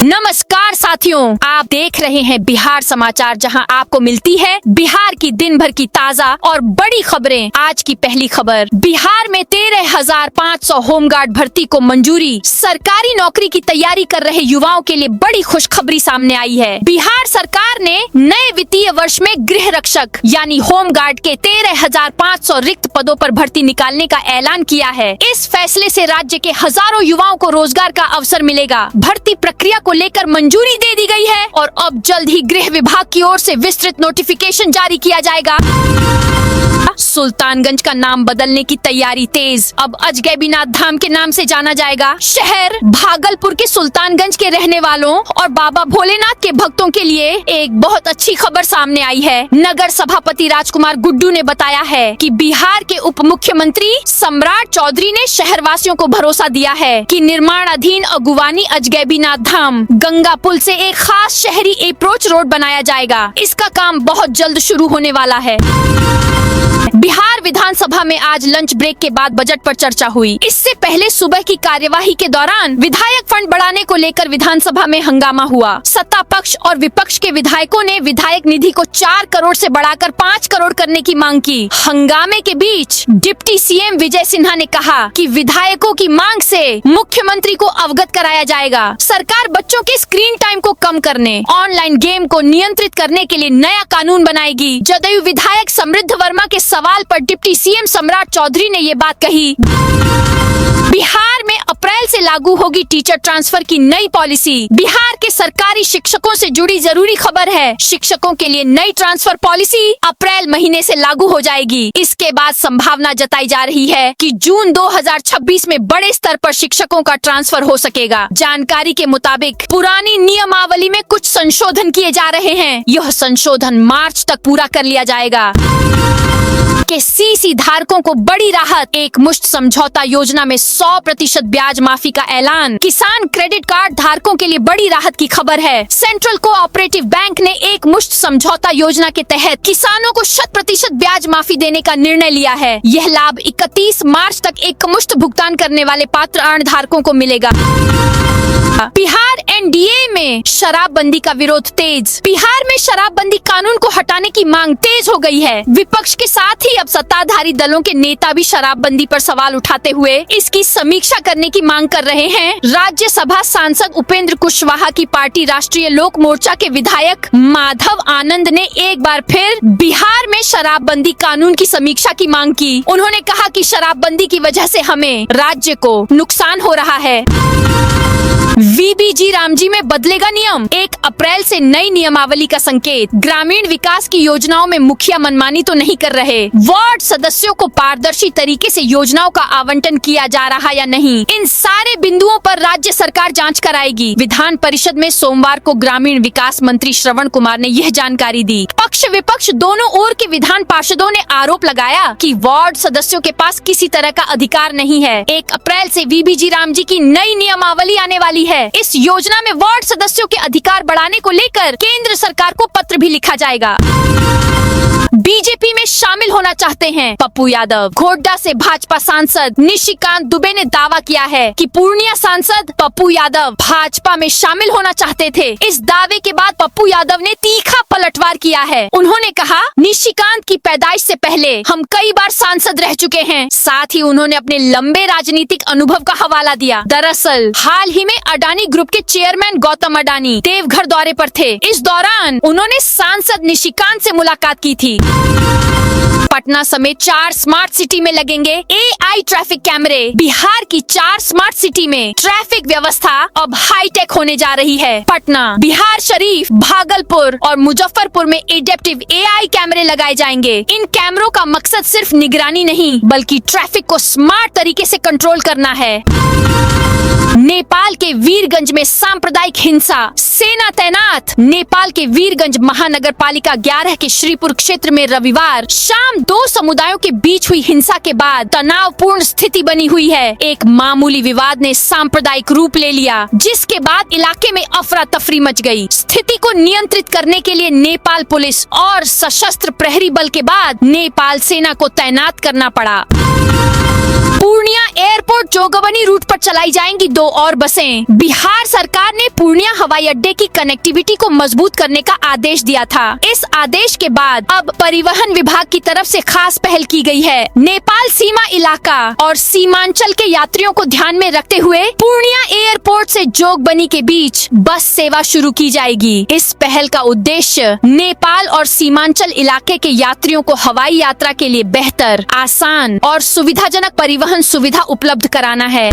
नमस्कार साथियों, आप देख रहे हैं बिहार समाचार, जहां आपको मिलती है बिहार की दिन भर की ताजा और बड़ी खबरें। आज की पहली खबर, बिहार में 13,500 होमगार्ड भर्ती को मंजूरी। सरकारी नौकरी की तैयारी कर रहे युवाओं के लिए बड़ी खुशखबरी सामने आई है। बिहार सरकार ने नए वित्तीय वर्ष में गृह रक्षक यानी होमगार्ड के 13,500 रिक्त पदों पर भर्ती निकालने का ऐलान किया है। इस फैसले से राज्य के हजारों युवाओं को रोजगार का अवसर मिलेगा। भर्ती प्रक्रिया को लेकर मंजूरी दे दी गई है और अब जल्द ही गृह विभाग की ओर से विस्तृत नोटिफिकेशन जारी किया जाएगा। सुल्तानगंज का नाम बदलने की तैयारी तेज, अब अजगैबीनाथ धाम के नाम से जाना जाएगा। शहर भागलपुर के सुल्तानगंज के रहने वालों और बाबा भोलेनाथ के भक्तों के लिए एक बहुत अच्छी खबर सामने आई है। नगर सभापति राजकुमार गुड्डू ने बताया है कि बिहार के उप मुख्यमंत्री सम्राट चौधरी ने शहरवासियों को भरोसा दिया है कि निर्माणाधीन अगुवानी अजगैबीनाथ धाम गंगा पुल से एक खास शहरी अप्रोच रोड बनाया जाएगा। इसका काम बहुत जल्द शुरू होने वाला है। बिहार विधानसभा में आज लंच ब्रेक के बाद बजट पर चर्चा हुई। इससे पहले सुबह की कार्यवाही के दौरान विधायक फंड बढ़ाने को लेकर विधानसभा में हंगामा हुआ। सत्ता पक्ष और विपक्ष के विधायकों ने विधायक निधि को 4 करोड़ से बढ़ाकर 5 करोड़ करने की मांग की। हंगामे के बीच डिप्टी सीएम विजय सिन्हा ने कहा कि विधायकों की मांग से मुख्यमंत्री को अवगत कराया जाएगा। सरकार बच्चों के स्क्रीन टाइम को कम करने, ऑनलाइन गेम को नियंत्रित करने के लिए नया कानून बनाएगी। जदयू विधायक समृद्ध वर्मा के सवाल पर डिप्टी सीएम सम्राट चौधरी ने ये बात कही। बिहार में अप्रैल से लागू होगी टीचर ट्रांसफर की नई पॉलिसी। बिहार के सरकारी शिक्षकों से जुड़ी जरूरी खबर है। शिक्षकों के लिए नई ट्रांसफर पॉलिसी अप्रैल महीने से लागू हो जाएगी। इसके बाद संभावना जताई जा रही है कि जून 2026 में बड़े स्तर पर शिक्षकों का ट्रांसफर हो सकेगा। जानकारी के मुताबिक पुरानी नियमावली में कुछ संशोधन किए जा रहे हैं। यह संशोधन मार्च तक पूरा कर लिया जाएगा। के सीसी धारकों को बड़ी राहत, एक मुश्त समझौता योजना में 100% ब्याज माफी का ऐलान। किसान क्रेडिट कार्ड धारकों के लिए बड़ी राहत की खबर है। सेंट्रल कोऑपरेटिव बैंक ने एक मुश्त समझौता योजना के तहत किसानों को 100% ब्याज माफी देने का निर्णय लिया है। यह लाभ 31 मार्च तक एक मुश्त भुगतान करने वाले पात्र ऋण धारकों को मिलेगा। बिहार एनडीए में शराबबंदी का विरोध तेज। बिहार में शराबबंदी कानून को हटाने की मांग तेज हो गई है। विपक्ष के साथ ही अब सत्ताधारी दलों के नेता भी शराबबंदी पर सवाल उठाते हुए इसकी समीक्षा करने की मांग कर रहे हैं। राज्यसभा सांसद उपेंद्र कुशवाहा की पार्टी राष्ट्रीय लोक मोर्चा के विधायक माधव आनंद ने एक बार फिर बिहार में शराबबंदी कानून की समीक्षा की मांग की। उन्होंने कहा कि शराबबंदी की वजह से हमें राज्य को नुकसान हो रहा है। वीबीजी रामजी में बदलेगा नियम, 1 अप्रैल से नई नियमावली का संकेत। ग्रामीण विकास की योजनाओं में मुखिया मनमानी तो नहीं कर रहे। वार्ड सदस्यों को पारदर्शी तरीके से योजनाओं का आवंटन किया जा रहा या नहीं, इन सारे बिंदुओं पर राज्य सरकार जांच कराएगी। विधान परिषद में सोमवार को ग्रामीण विकास मंत्री श्रवण कुमार ने यह जानकारी दी। पक्ष विपक्ष दोनों ओर के विधान पार्षदों ने आरोप लगाया कि वार्ड सदस्यों के पास किसी तरह का अधिकार नहीं है। 1 अप्रैल से वीबीजी रामजी की नई नियमावली आने वाली है। इस योजना में वार्ड सदस्यों के अधिकार बढ़ाने को लेकर केंद्र सरकार को पत्र भी लिखा जाएगा। बीजेपी में शामिल होना चाहते हैं पप्पू यादव। गोड्डा से भाजपा सांसद निशिकांत दुबे ने दावा किया है कि पूर्णिया सांसद पप्पू यादव भाजपा में शामिल होना चाहते थे। इस दावे के बाद पप्पू यादव ने तीखा पलटवार किया है। उन्होंने कहा, निशिकांत की पैदाइश से पहले हम कई बार सांसद रह चुके हैं। साथ ही उन्होंने अपने लंबे राजनीतिक अनुभव का हवाला दिया। दरअसल हाल ही में अडानी ग्रुप के चेयरमैन गौतम अडानी देवघर दौरे पर थे। इस दौरान उन्होंने सांसद निशिकांत से मुलाकात की थी। पटना समेत 4 स्मार्ट सिटी में लगेंगे एआई ट्रैफिक कैमरे। बिहार की 4 स्मार्ट सिटी में ट्रैफिक व्यवस्था अब हाईटेक होने जा रही है। पटना, बिहार शरीफ, भागलपुर और मुजफ्फरपुर में एडेप्टिव एआई कैमरे लगाए जाएंगे। इन कैमरों का मकसद सिर्फ निगरानी नहीं बल्कि ट्रैफिक को स्मार्ट तरीके से कंट्रोल करना है। नेपाल के वीरगंज में सांप्रदायिक हिंसा, सेना तैनात। नेपाल के वीरगंज महानगर पालिका 11 के श्रीपुर क्षेत्र में रविवार शाम 2 समुदायों के बीच हुई हिंसा के बाद तनावपूर्ण स्थिति बनी हुई है। एक मामूली विवाद ने सांप्रदायिक रूप ले लिया, जिसके बाद इलाके में अफरा तफरी मच गई। स्थिति को नियंत्रित करने के लिए नेपाल पुलिस और सशस्त्र प्रहरी बल के बाद नेपाल सेना को तैनात करना पड़ा। पूर्णिया एयरपोर्ट जोगबनी रूट पर चलाई जाएंगी 2 और बसें। बिहार सरकार ने पूर्णिया हवाई अड्डे की कनेक्टिविटी को मजबूत करने का आदेश दिया था। इस आदेश के बाद अब परिवहन विभाग की तरफ से खास पहल की गई है। नेपाल सीमा इलाका और सीमांचल के यात्रियों को ध्यान में रखते हुए पूर्णिया एयरपोर्ट से जोगबनी के बीच बस सेवा शुरू की जाएगी। इस पहल का उद्देश्य नेपाल और सीमांचल इलाके के यात्रियों को हवाई यात्रा के लिए बेहतर, आसान और सुविधाजनक परिवहन सुविधा उपलब्ध कराना है।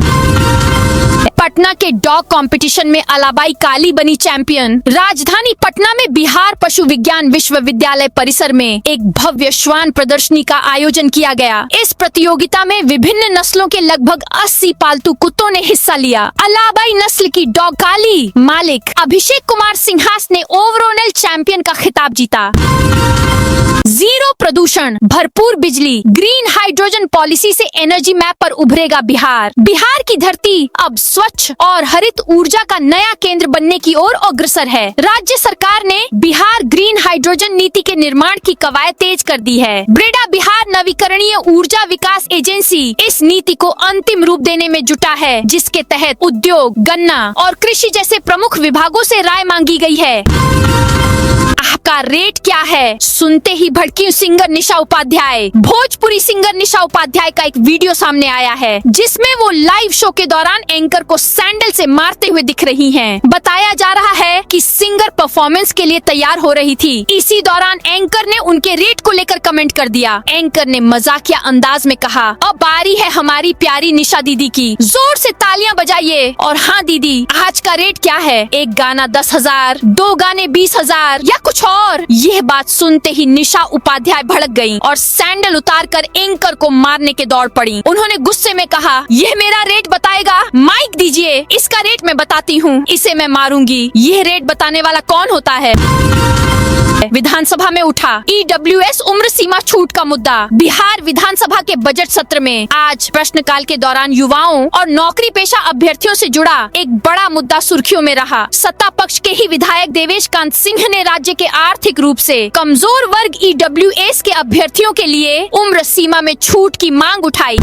पटना के डॉग कंपटीशन में अलाबाई काली बनी चैंपियन। राजधानी पटना में बिहार पशु विज्ञान विश्वविद्यालय परिसर में एक भव्य श्वान प्रदर्शनी का आयोजन किया गया। इस प्रतियोगिता में विभिन्न नस्लों के लगभग 80 पालतू कुत्तों ने हिस्सा लिया। अलाबाई नस्ल की डॉग काली मालिक अभिषेक कुमार सिंहास ने ओवरऑल चैंपियन का खिताब जीता। जीरो प्रदूषण, भरपूर बिजली, ग्रीन हाइड्रोजन पॉलिसी से एनर्जी मैप पर उभरेगा बिहार। बिहार की धरती अब स्वच्छ और हरित ऊर्जा का नया केंद्र बनने की ओर अग्रसर है। राज्य सरकार ने बिहार ग्रीन हाइड्रोजन नीति के निर्माण की कवायद तेज कर दी है। ब्रेडा बिहार नवीकरणीय ऊर्जा विकास एजेंसी इस नीति को अंतिम रूप देने में जुटा है, जिसके तहत उद्योग, गन्ना और कृषि जैसे प्रमुख विभागों से राय मांगी गई है। आपका रेट क्या है? सुनते ही भड़की सिंगर निशा उपाध्याय। भोजपुरी सिंगर निशा उपाध्याय का एक वीडियो सामने आया है, जिसमें वो लाइव शो के दौरान एंकर को सैंडल से मारते हुए दिख रही हैं। बताया जा रहा है कि सिंगर परफॉर्मेंस के लिए तैयार हो रही थी। इसी दौरान एंकर ने उनके रेट को लेकर कमेंट कर दिया। एंकर ने मजाकिया अंदाज में कहा, अब बारी है हमारी प्यारी निशा दीदी की, जोर से तालियां बजाइए। और हाँ दीदी, आज का रेट क्या है? एक गाना 10,000, 2 गाने 20,000 या कुछ और? यह बात सुनते ही निशा उपाध्याय भड़क गईं और सैंडल उतारकर एंकर को मारने के दौड़ पड़ी। उन्होंने गुस्से में कहा, यह मेरा रेट बताएगा? माइक दीजिए, इसका रेट मैं बताती हूँ, इसे मैं मारूंगी। यह रेट बताने वाला कौन होता है? विधानसभा में उठा EWS उम्र सीमा छूट का मुद्दा। बिहार विधानसभा के बजट सत्र में आज प्रश्नकाल के दौरान युवाओं और नौकरी पेशा अभ्यर्थियों से जुड़ा एक बड़ा मुद्दा सुर्खियों में रहा। सत्ता पक्ष के ही विधायक देवेश कांत सिंह ने राज्य के आर्थिक रूप से कमजोर वर्ग EWS के अभ्यर्थियों के लिए उम्र सीमा में छूट की मांग उठाई।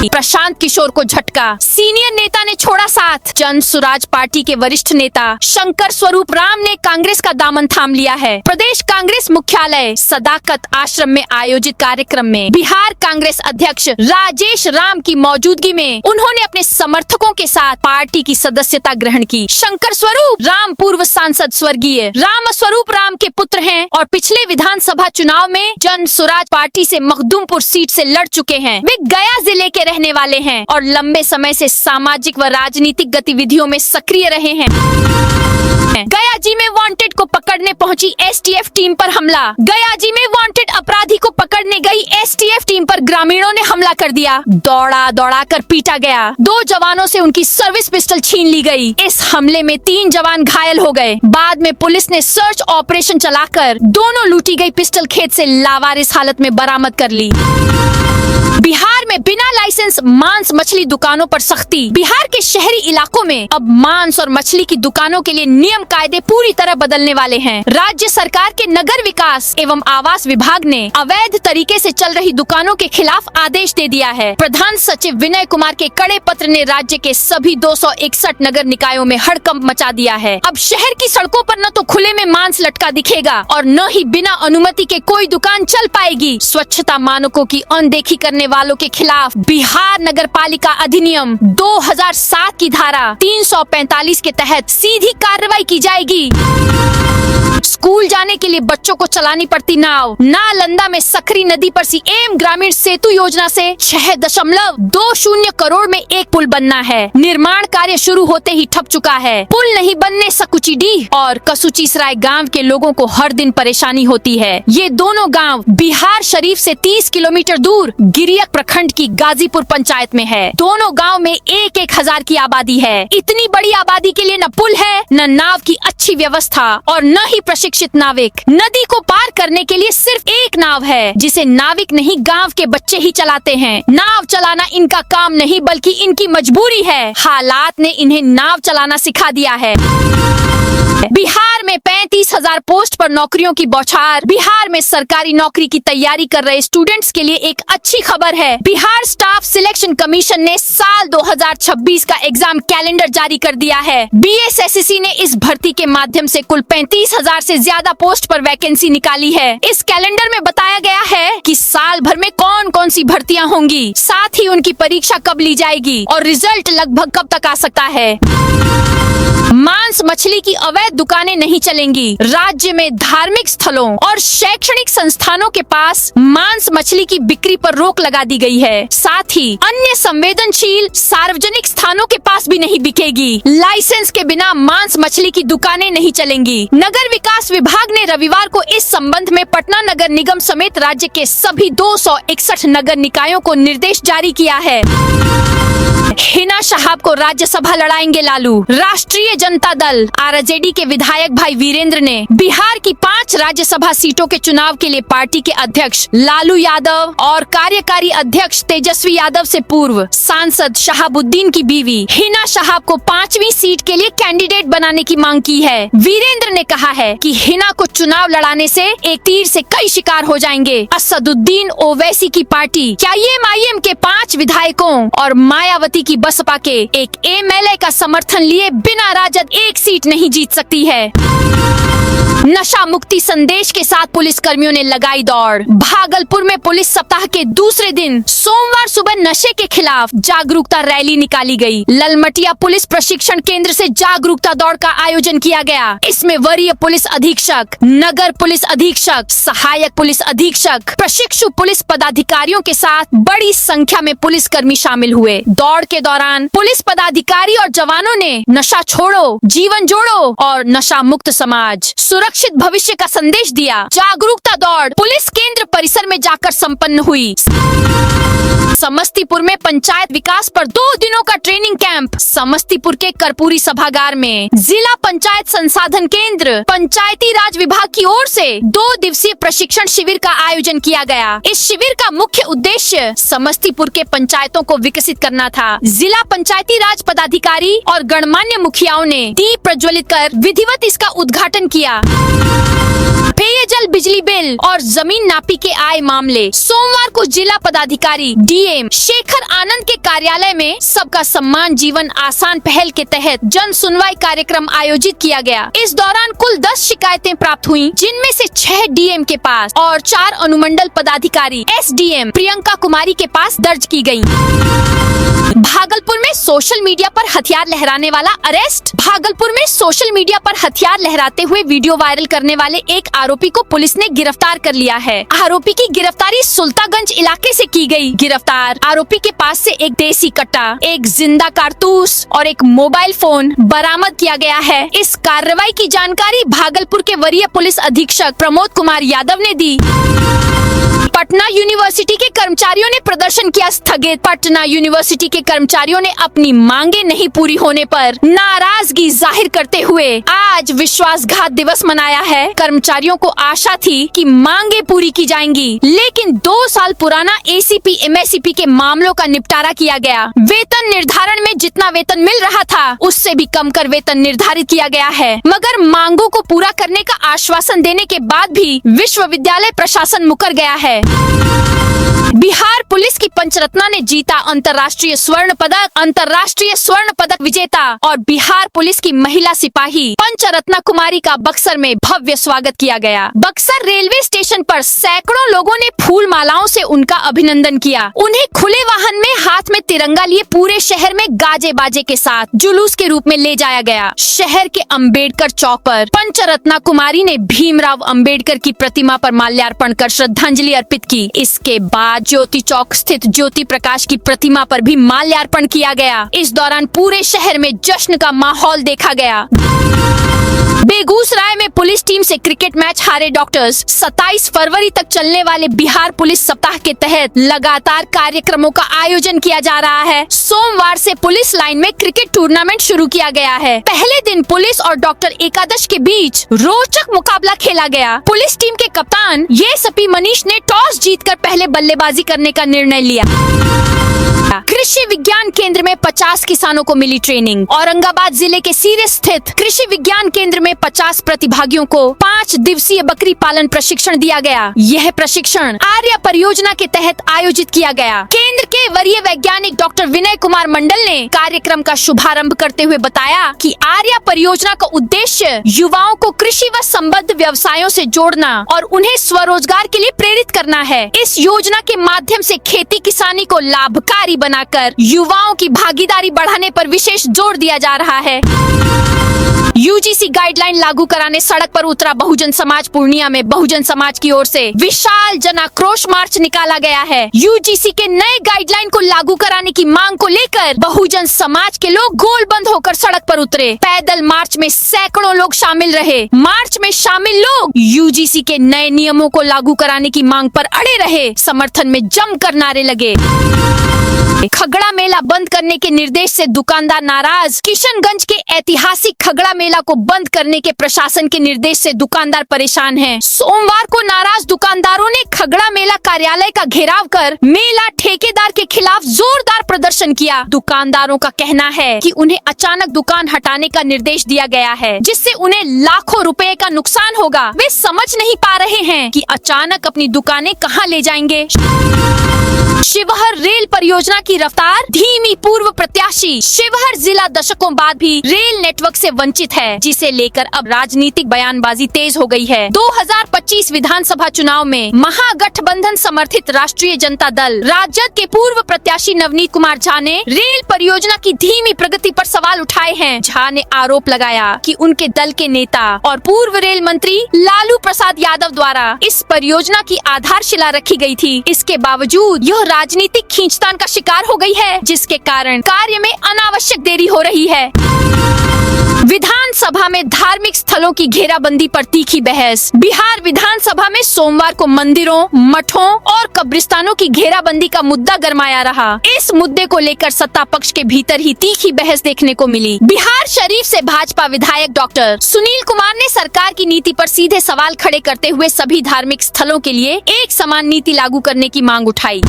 प्रशांत किशोर को झटका, सीनियर नेता ने छोड़ा साथ। जन सुराज पार्टी के वरिष्ठ नेता शंकर स्वरूप राम ने कांग्रेस का दामन थाम लिया है। प्रदेश कांग्रेस मुख्यालय सदाकत आश्रम में आयोजित कार्यक्रम में बिहार कांग्रेस अध्यक्ष राजेश राम की मौजूदगी में उन्होंने अपने समर्थकों के साथ पार्टी की सदस्यता ग्रहण की। शंकर स्वरूप राम पूर्व सांसद स्वर्गीय राम स्वरूप राम के पुत्र हैं और पिछले विधानसभा चुनाव में जन सुराज पार्टी से मखदूमपुर सीट से लड़ चुके हैं। वे गया जिले के रहने वाले हैं और लंबे समय से सामाजिक व राजनीतिक गतिविधियों में सक्रिय रहे हैं। गया जी में वांटेड को पकड़ने पहुंची STF टीम पर हमला। गया जी में वांटेड अपराधी को पकड़ने गई STF टीम पर ग्रामीणों ने हमला कर दिया। दौड़ा दौड़ा कर पीटा गया। 2 जवानों से उनकी सर्विस पिस्टल छीन ली गई। इस हमले में 3 जवान घायल हो गए। बाद में पुलिस ने सर्च ऑपरेशन चलाकर दोनों लूटी गई पिस्टल खेत से लावारिस हालत में बरामद कर ली। बिहार में बिना लाइसेंस मांस मछली दुकानों पर सख्ती। बिहार के शहरी इलाकों में अब मांस और मछली की दुकानों के लिए नियम कायदे पूरी तरह बदलने वाले हैं। राज्य सरकार के नगर विकास एवं आवास विभाग ने अवैध तरीके से चल रही दुकानों के खिलाफ आदेश दे दिया है। प्रधान सचिव विनय कुमार के कड़े पत्र ने राज्य के सभी 261 नगर निकायों में हड़कंप मचा दिया है। अब शहर की सड़कों पर न तो खुले में मांस लटका दिखेगा और न ही बिना अनुमति के कोई दुकान चल पाएगी। स्वच्छता मानकों की अनदेखी करने वालों के खिलाफ बिहार नगर पालिका अधिनियम 2007 की धारा 345 के तहत सीधी कार्रवाई की जाएगी। स्कूल जाने के लिए बच्चों को चलानी पड़ती नाव। नालंदा में सकरी नदी पर सीएम ग्रामीण सेतु योजना से 6.20 करोड़ में एक पुल बनना है। निर्माण कार्य शुरू होते ही ठप चुका है। पुल नहीं बनने सकुचीडीह और कसुचीसराय गांव के लोगों को हर दिन परेशानी होती है। ये दोनों गांव बिहार शरीफ से 30 किलोमीटर दूर गिरियक प्रखंड की गाजीपुर पंचायत में है। दोनों गांव में 1,000 की आबादी है। इतनी बड़ी आबादी के लिए न पुल है, न नाव की अच्छी व्यवस्था और न ही प्रशिक्षित नाविक। नदी को पार करने के लिए सिर्फ एक नाव है, जिसे नाविक नहीं गांव के बच्चे ही चलाते हैं। नाव चलाना इनका काम नहीं बल्कि इनकी मजबूरी है। हालात ने इन्हें नाव चलाना सिखा दिया है। बिहार में 35,000 पोस्ट पर नौकरियों की बौछार। बिहार में सरकारी नौकरी की तैयारी कर रहे स्टूडेंट्स के लिए एक अच्छी खबर है। बिहार स्टाफ सिलेक्शन कमीशन ने साल 2026 का एग्जाम कैलेंडर जारी कर दिया है। BSSC ने इस भर्ती के माध्यम से कुल 35,000 से ज्यादा पोस्ट पर वैकेंसी निकाली है। इस कैलेंडर में बताया गया है कि साल भर में कौन कौन सी भर्तियां होंगी, साथ ही उनकी परीक्षा कब ली जाएगी और रिजल्ट लगभग कब तक आ सकता है। मांस मछली की अवैध दुकानें नहीं चलेंगी। राज्य में धार्मिक स्थलों और शैक्षणिक संस्थानों के पास मांस मछली की बिक्री पर रोक लगा दी गई है। साथ ही अन्य संवेदनशील सार्वजनिक स्थानों के पास भी नहीं बिकेगी। लाइसेंस के बिना मांस मछली की दुकानें नहीं चलेंगी। नगर विकास विभाग ने रविवार को इस संबंध में पटना नगर निगम समेत राज्य के सभी 261 नगर निकायों को निर्देश जारी किया है। हिना शहाब को राज्यसभा लड़ाएंगे लालू। राष्ट्रीय जनता दल RJD के विधायक भाई वीरेंद्र ने बिहार की 5 राज्यसभा सीटों के चुनाव के लिए पार्टी के अध्यक्ष लालू यादव और कार्यकारी अध्यक्ष तेजस्वी यादव से पूर्व सांसद शहाबुद्दीन की बीवी हिना शहाब को 5वीं सीट के लिए कैंडिडेट बनाने की मांग की है। वीरेंद्र ने कहा है कि हिना को चुनाव लड़ाने से एक तीर से कई शिकार हो जाएंगे। असदुद्दीन ओवैसी की पार्टी क्या MIM के 5 विधायकों और मायावती की बसपा के एक MLA का समर्थन लिए बिना राजद एक सीट नहीं जीत सकती है। नशा मुक्ति संदेश के साथ पुलिस कर्मियों ने लगाई दौड़। भागलपुर में पुलिस सप्ताह के दूसरे दिन सोमवार सुबह नशे के खिलाफ जागरूकता रैली निकाली गई। ललमटिया पुलिस प्रशिक्षण केंद्र से जागरूकता दौड़ का आयोजन किया गया। इसमें वरीय पुलिस अधीक्षक, नगर पुलिस अधीक्षक, सहायक पुलिस अधीक्षक, प्रशिक्षु पुलिस पदाधिकारियों के साथ बड़ी संख्या में पुलिस कर्मी शामिल हुए। दौड़ के दौरान पुलिस पदाधिकारी और जवानों ने नशा छोड़ो, जीवन जोड़ो और नशा मुक्त समाज, सुरक्षित भविष्य का संदेश दिया। जागरूकता दौड़ पुलिस केंद्र परिसर में जाकर संपन्न हुई। समस्तीपुर में पंचायत विकास पर 2 दिनों का ट्रेनिंग कैंप। समस्तीपुर के कर्पूरी सभागार में जिला पंचायत संसाधन केंद्र पंचायती राज विभाग की ओर से 2 दिवसीय प्रशिक्षण शिविर का आयोजन किया गया। इस शिविर का मुख्य उद्देश्य समस्तीपुर के पंचायतों को विकसित करना था। जिला पंचायती राज पदाधिकारी और गणमान्य मुखियाओं ने दीप प्रज्वलित कर विधिवत इसका उद्घाटन किया। पेयजल, बिजली बिल और जमीन नापी के आय मामले। सोमवार को जिला पदाधिकारी DM शेखर आनंद के कार्यालय में सबका सम्मान जीवन आसान पहल के तहत जन सुनवाई कार्यक्रम आयोजित किया गया। इस दौरान कुल 10 शिकायतें प्राप्त हुई, जिनमें से 6 DM के पास और 4 अनुमंडल पदाधिकारी SDM प्रियंका कुमारी के पास दर्ज की गयी। भागलपुर में सोशल मीडिया पर हथियार लहराने वाला अरेस्ट। भागलपुर में सोशल मीडिया पर हथियार लहराते हुए वीडियो वायरल करने वाले एक आरोपी को पुलिस ने गिरफ्तार कर लिया है। आरोपी की गिरफ्तारी सुल्तानगंज इलाके से की गई। गिरफ्तार आरोपी के पास से एक देसी कट्टा, एक जिंदा कारतूस और एक मोबाइल फोन बरामद किया गया है। इस कार्रवाई की जानकारी भागलपुर के वरीय पुलिस अधीक्षक प्रमोद कुमार यादव ने दी। पटना यूनिवर्सिटी के कर्मचारियों ने प्रदर्शन किया स्थगित। पटना यूनिवर्सिटी के कर्मचारियों ने अपनी मांगे नहीं पूरी होने पर नाराजगी जाहिर करते हुए आज विश्वासघात दिवस मनाया है। कर्मचारियों को आशा थी कि मांगे पूरी की जाएंगी, लेकिन 2 साल पुराना ACP MACP के मामलों का निपटारा किया गया। वेतन निर्धारण में जितना वेतन मिल रहा था उससे भी कम कर वेतन निर्धारित किया गया है, मगर मांगों को पूरा करने का आश्वासन देने के बाद भी विश्वविद्यालय प्रशासन मुकर गया है। बिहार पुलिस की पंचरत्ना ने जीता अंतर्राष्ट्रीय स्वर्ण पदक। अंतर्राष्ट्रीय स्वर्ण पदक विजेता और बिहार पुलिस की महिला सिपाही पंचरत्ना कुमारी का बक्सर में भव्य स्वागत किया गया। बक्सर रेलवे स्टेशन पर सैकड़ों लोगों ने फूल मालाओं से उनका अभिनंदन किया। उन्हें खुले वाहन में हाथ में तिरंगा लिए पूरे शहर में गाजे बाजे के साथ जुलूस के रूप में ले जाया गया। शहर के अंबेडकर चौक पर पंचरत्ना कुमारी ने भीमराव अंबेडकर की प्रतिमा पर माल्यार्पण कर श्रद्धांजलि अर्पित की। इसके बाद ज्योति चौक स्थित ज्योति प्रकाश की प्रतिमा पर भी माल्यार्पण किया गया। इस दौरान पूरे शहर में जश्न का माहौल देखा गया। बेगूसराय में पुलिस टीम से क्रिकेट मैच हारे डॉक्टर्स। 27 फरवरी तक चलने वाले बिहार पुलिस सप्ताह के तहत लगातार कार्यक्रमों का आयोजन किया जा रहा है। सोमवार से पुलिस लाइन में क्रिकेट टूर्नामेंट शुरू किया गया है। पहले दिन पुलिस और डॉक्टर एकादश के बीच रोचक मुकाबला खेला गया। पुलिस टीम के कप्तान SP मनीष ने टॉस जीतकर पहले बल्लेबाजी करने का निर्णय लिया। कृषि विज्ञान केंद्र में 50 किसानों को मिली ट्रेनिंग। औरंगाबाद जिले के सीरे स्थित कृषि विज्ञान केंद्र में 50 प्रतिभागी प्रतिभागियों को 5 दिवसीय बकरी पालन प्रशिक्षण दिया गया। यह प्रशिक्षण आर्या परियोजना के तहत आयोजित किया गया। केंद्र के वरीय वैज्ञानिक डॉक्टर विनय कुमार मंडल ने कार्यक्रम का शुभारंभ करते हुए बताया कि आर्या परियोजना का उद्देश्य युवाओं को कृषि व संबद्ध व्यवसायों से जोड़ना और उन्हें स्वरोजगार के लिए प्रेरित करना है। इस योजना के माध्यम से खेती किसानी को लाभकारी बनाकर युवाओं की भागीदारी बढ़ाने पर विशेष जोर दिया जा रहा है। यूजीसी गाइडलाइन लागू कराने सड़क पर उतरा बहुजन समाज। पूर्णिया में बहुजन समाज की ओर से विशाल जन आक्रोश मार्च निकाला गया है। यूजीसी के नए गाइडलाइन को लागू कराने की मांग को लेकर बहुजन समाज के लोग गोलबंद होकर सड़क पर उतरे। पैदल मार्च में सैकड़ों लोग शामिल रहे। मार्च में शामिल लोग यूजीसी के नए नियमों को लागू कराने की मांग पर अड़े रहे। समर्थन में जमकर नारे लगे। खगड़ा मेला बंद करने के निर्देश से दुकानदार नाराज। किशनगंज के ऐतिहासिक खगड़ा मेला को बंद करने के प्रशासन के निर्देश से दुकानदार परेशान हैं। सोमवार को नाराज दुकानदारों ने खगड़ा मेला कार्यालय का घेराव कर मेला ठेकेदार के खिलाफ जोरदार प्रदर्शन किया। दुकानदारों का कहना है कि उन्हें अचानक दुकान हटाने का निर्देश दिया गया है, जिससे उन्हें लाखों रुपए का नुकसान होगा। वे समझ नहीं पा रहे हैं कि अचानक अपनी दुकानें कहां ले जाएंगे। शिवहर रेल परियोजना की रफ्तार धीमी। पूर्व प्रत्याशी शिवहर जिला दशकों बाद भी रेल नेटवर्क से वंचित है, जिसे लेकर अब राजनीतिक बयानबाजी तेज हो गई है। 2025 विधानसभा चुनाव में महागठबंधन समर्थित राष्ट्रीय जनता दल राजद के पूर्व प्रत्याशी नवनीत कुमार झा ने रेल परियोजना की धीमी प्रगति पर सवाल उठाए हैं। झा ने आरोप लगाया कि उनके दल के नेता और पूर्व रेल मंत्री लालू प्रसाद यादव द्वारा इस परियोजना की आधारशिला रखी गई थी। इसके बावजूद यह राजनीतिक खींचतान का शिकार हो गई है, जिसके कारण कार्य में अनावश्यक देरी हो रही है। विधानसभा में धार्मिक स्थलों की घेराबंदी पर तीखी बहस। बिहार विधानसभा में सोमवार को मंदिरों, मठों और कब्रिस्तानों की घेराबंदी का मुद्दा गरमाया रहा। इस मुद्दे को लेकर सत्ता पक्ष के भीतर ही तीखी बहस देखने को मिली। बिहार शरीफ से भाजपा विधायक डॉक्टर सुनील कुमार ने सरकार की नीति पर सीधे सवाल खड़े करते हुए सभी धार्मिक स्थलों के लिए एक समान नीति लागू करने की मांग उठाई।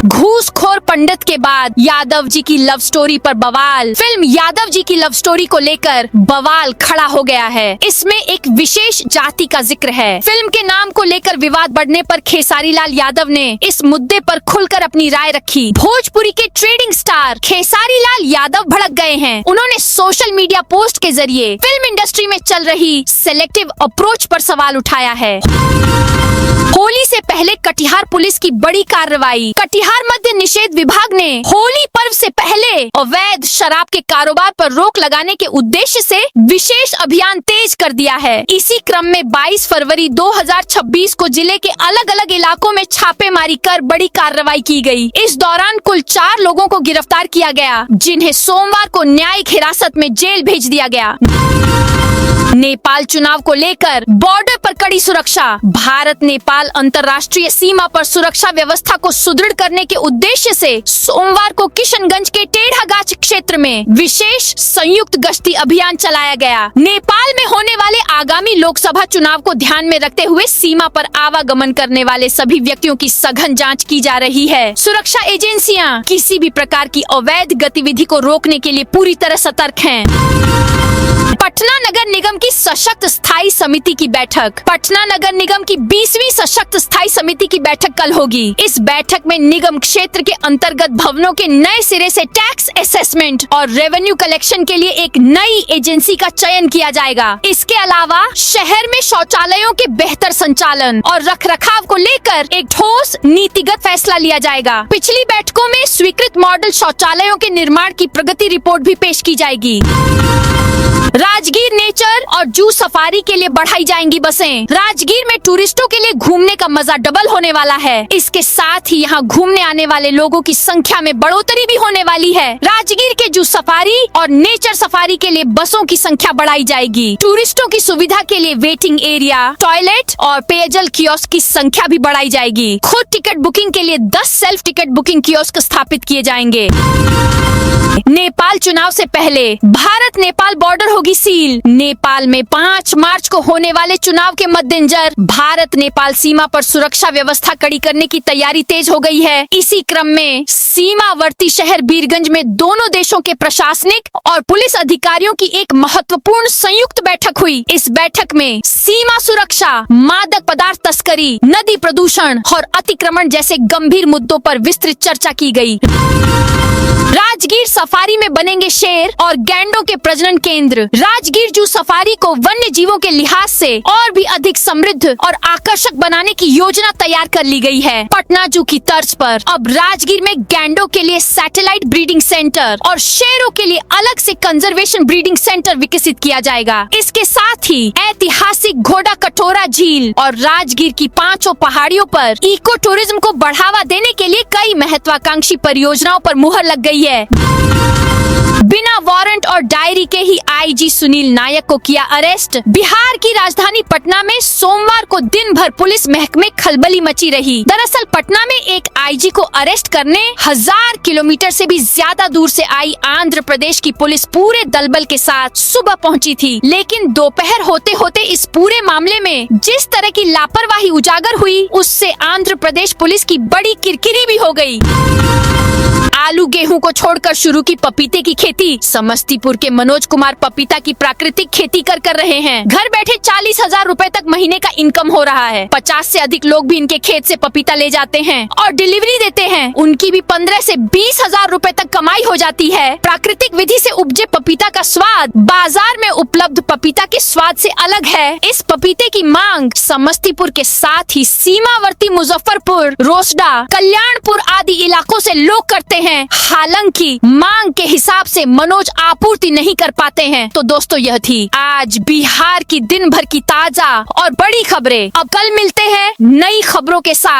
घूसखोर पंडित के बाद यादव जी की लव स्टोरी पर बवाल। फिल्म यादव जी की लव स्टोरी को लेकर बवाल खड़ा हो गया है। इसमें एक विशेष जाति का जिक्र है। फिल्म के नाम को लेकर विवाद बढ़ने पर खेसारी लाल यादव ने इस मुद्दे पर खुलकर अपनी राय रखी। भोजपुरी के ट्रेडिंग स्टार खेसारी लाल यादव भड़क गए हैं। उन्होंने सोशल मीडिया पोस्ट के जरिए फिल्म इंडस्ट्री में चल रही सिलेक्टिव अप्रोच पर सवाल उठाया है। होली से पहले कटिहार पुलिस की बड़ी कार्रवाई। कटिहार मद्य निषेध विभाग ने होली पर्व से पहले अवैध शराब के कारोबार पर रोक लगाने के उद्देश्य से विशेष अभियान तेज कर दिया है। इसी क्रम में 22 फरवरी 2026 को जिले के अलग अलग इलाकों में छापेमारी कर बड़ी कार्रवाई की गई। इस दौरान कुल 4 लोगों को गिरफ्तार किया गया, जिन्हें सोमवार को न्यायिक हिरासत में जेल भेज दिया गया। नेपाल चुनाव को लेकर बॉर्डर पर कड़ी सुरक्षा। भारत नेपाल अंतर्राष्ट्रीय सीमा पर सुरक्षा व्यवस्था को सुदृढ़ करने के उद्देश्य से सोमवार को किशनगंज के टेढ़ागाछ क्षेत्र में विशेष संयुक्त गश्ती अभियान चलाया गया। नेपाल में होने वाले आगामी लोकसभा चुनाव को ध्यान में रखते हुए सीमा पर आवागमन करने वाले सभी व्यक्तियों की सघन जाँच की जा रही है। सुरक्षा एजेंसियाँ किसी भी प्रकार की अवैध गतिविधि को रोकने के लिए पूरी तरह सतर्क हैं। पटना नगर निगम की सशक्त स्थायी समिति की बैठक। पटना नगर निगम की 20वीं सशक्त स्थायी समिति की बैठक कल होगी। इस बैठक में निगम क्षेत्र के अंतर्गत भवनों के नए सिरे से टैक्स असेसमेंट और रेवेन्यू कलेक्शन के लिए एक नई एजेंसी का चयन किया जाएगा। इसके अलावा शहर में शौचालयों के बेहतर संचालन और रखरखाव को लेकर एक ठोस नीतिगत फैसला लिया जाएगा। पिछली बैठकों में स्वीकृत मॉडल शौचालयों के निर्माण की प्रगति रिपोर्ट भी पेश की जाएगी। राजगीर नेचर और जू सफारी के लिए बढ़ाई जाएंगी बसें। राजगीर में टूरिस्टों के लिए घूमने का मजा डबल होने वाला है। इसके साथ ही यहाँ घूमने आने वाले लोगों की संख्या में बढ़ोतरी भी होने वाली है। राजगीर के जू सफारी और नेचर सफारी के लिए बसों की संख्या बढ़ाई जाएगी। टूरिस्टों की सुविधा के लिए वेटिंग एरिया, टॉयलेट और पेयजल कियोस्क की संख्या भी बढ़ाई जाएगी। खुद टिकट बुकिंग के लिए 10 सेल्फ टिकट बुकिंग कियोस्क स्थापित किए जाएंगे। नेपाल चुनाव से पहले भारत नेपाल बॉर्डर होगी सील। नेपाल नेपाल में 5 मार्च को होने वाले चुनाव के मद्देनजर भारत नेपाल सीमा पर सुरक्षा व्यवस्था कड़ी करने की तैयारी तेज हो गई है। इसी क्रम में सीमावर्ती शहर वीरगंज में दोनों देशों के प्रशासनिक और पुलिस अधिकारियों की एक महत्वपूर्ण संयुक्त बैठक हुई। इस बैठक में सीमा सुरक्षा, मादक पदार्थ तस्करी, नदी प्रदूषण और अतिक्रमण जैसे गंभीर मुद्दों पर विस्तृत चर्चा की गई। राजगीर सफारी में बनेंगे शेर और गैंडों के प्रजनन केंद्र। राजगीर जू सफारी को वन्य जीवों के लिहाज से और भी अधिक समृद्ध और आकर्षक बनाने की योजना तैयार कर ली गई है। पटना जू की तर्ज पर अब राजगीर में गैंडों के लिए सैटेलाइट ब्रीडिंग सेंटर और शेरों के लिए अलग से कंजर्वेशन ब्रीडिंग सेंटर विकसित किया जाएगा। इसके साथ ही ऐतिहासिक घोड़ा कटोरा झील और राजगीर की 5 पहाड़ियों पर इको टूरिज्म को बढ़ावा देने के लिए कई महत्वाकांक्षी परियोजनाओं पर मुहर लग गई है। बिना वारंट और डायरी के ही आईजी सुनील नायक को किया अरेस्ट। बिहार की राजधानी पटना में सोमवार को दिन भर पुलिस महकमे खलबली मची रही। दरअसल पटना में एक आईजी को अरेस्ट करने 1000 किलोमीटर से भी ज्यादा दूर से आई आंध्र प्रदेश की पुलिस पूरे दलबल के साथ सुबह पहुंची थी। लेकिन दोपहर होते होते इस पूरे मामले में जिस तरह की लापरवाही उजागर हुई, उससे आंध्र प्रदेश पुलिस की बड़ी किरकिरी भी हो गई। आलू गेहूं को छोड़कर शुरू की पपीते की खेती। समस्तीपुर के मनोज कुमार पपीता की प्राकृतिक खेती कर रहे हैं। घर बैठे 40,000 रूपए तक महीने का इनकम हो रहा है। 50 से अधिक लोग भी इनके खेत से पपीता ले जाते हैं और डिलीवरी देते हैं। उनकी भी 15 से 20,000 रूपए तक कमाई हो जाती है। प्राकृतिक विधि से उपजे पपीता का स्वाद बाजार में उपलब्ध पपीता के स्वाद से अलग है। इस पपीते की मांग समस्तीपुर के साथ ही सीमावर्ती मुजफ्फरपुर, रोसडा, कल्याणपुर आदि इलाकों से लोग करते हैं। हालांकि मांग के हिसाब से मनोज आपूर्ति नहीं कर पाते हैं। तो दोस्तों, यह थी आज बिहार की दिन भर की ताजा और बड़ी खबरें। अब कल मिलते हैं नई खबरों के साथ।